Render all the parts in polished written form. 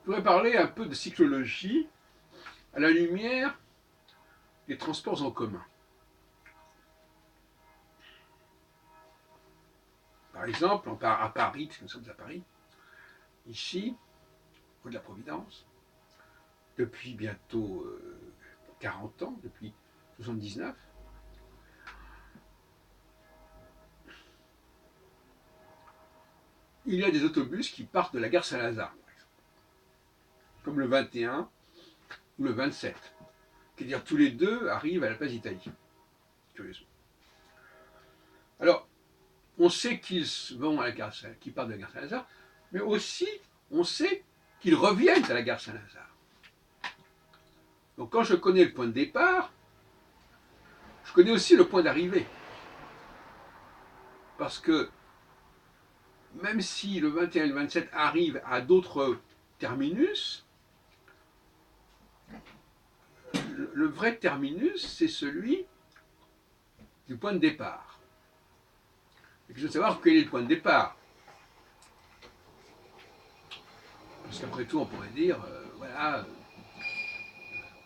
Je voudrais parler un peu de cyclologie à la lumière des transports en commun. Par exemple, à Paris, puisque nous sommes à Paris, ici, rue de la Providence, depuis bientôt 40 ans, depuis 79, il y a des autobus qui partent de la gare Saint-Lazare, par exemple, comme le 21 ou le 27. C'est-à-dire tous les deux arrivent à la place d'Italie, curieusement. Alors, on sait qu'ils vont à la gare, qu'ils partent de la gare Saint-Lazare, mais aussi on sait qu'ils reviennent à la gare Saint-Lazare. Donc quand je connais le point de départ, je connais aussi le point d'arrivée. Parce que même si le 21 et le 27 arrivent à d'autres terminus, le vrai terminus, c'est celui du point de départ. Et je veux savoir quel est le point de départ. Parce qu'après tout, on pourrait dire, voilà,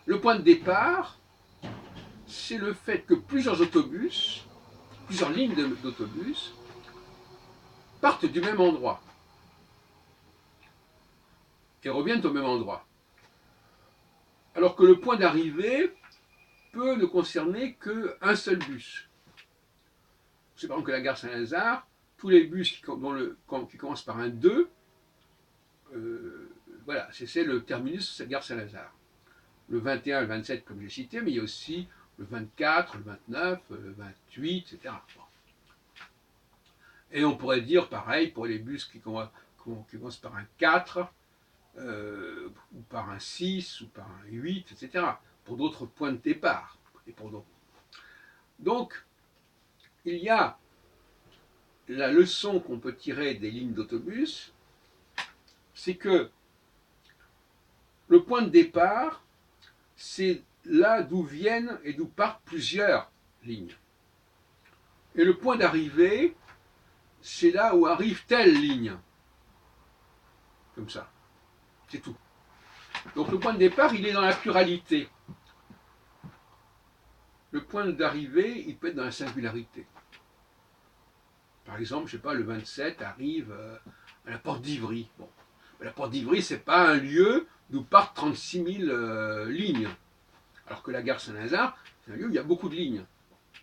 le point de départ, c'est le fait que plusieurs autobus, plusieurs lignes d'autobus, partent du même endroit et reviennent au même endroit. Alors que le point d'arrivée peut ne concerner qu'un seul bus. C'est par exemple que la gare Saint-Lazare, tous les bus qui commencent par un 2, voilà, c'est le terminus de cette gare Saint-Lazare. Le 21 et le 27, comme j'ai cité, mais il y a aussi le 24, le 29, le 28, etc. Et on pourrait dire pareil pour les bus qui commencent par un 4, ou par un 6, ou par un 8, etc. Pour d'autres points de départ. Et pour d'autres. Donc, il y a la leçon qu'on peut tirer des lignes d'autobus, c'est que le point de départ, c'est là d'où viennent et d'où partent plusieurs lignes. Et le point d'arrivée, c'est là où arrive telle ligne. Comme ça. C'est tout. Donc le point de départ, il est dans la pluralité. Le point d'arrivée, il peut être dans la singularité. Par exemple, je ne sais pas, le 27 arrive à la porte d'Ivry. Bon. La porte d'Ivry, ce n'est pas un lieu d'où partent 36 000 lignes. Alors que la gare Saint-Lazare, c'est un lieu où il y a beaucoup de lignes,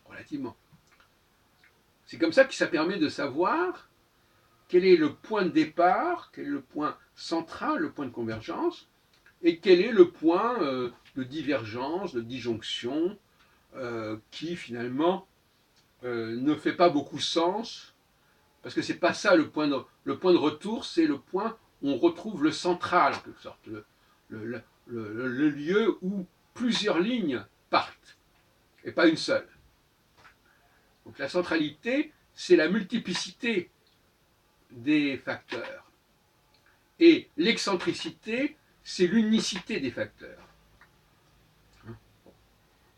relativement. C'est comme ça que ça permet de savoir quel est le point de départ, quel est le point central, le point de convergence, et quel est le point de divergence, de disjonction, qui finalement ne fait pas beaucoup sens, parce que c'est pas ça le point de retour, c'est le point où on retrouve le central, en quelque sorte, le lieu où plusieurs lignes partent, et pas une seule. Donc la centralité, c'est la multiplicité des facteurs. Et l'excentricité, c'est l'unicité des facteurs.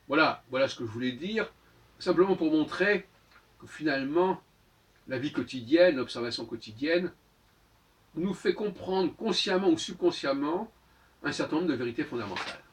Voilà ce que je voulais dire, simplement pour montrer que finalement, la vie quotidienne, l'observation quotidienne, nous fait comprendre consciemment ou subconsciemment un certain nombre de vérités fondamentales.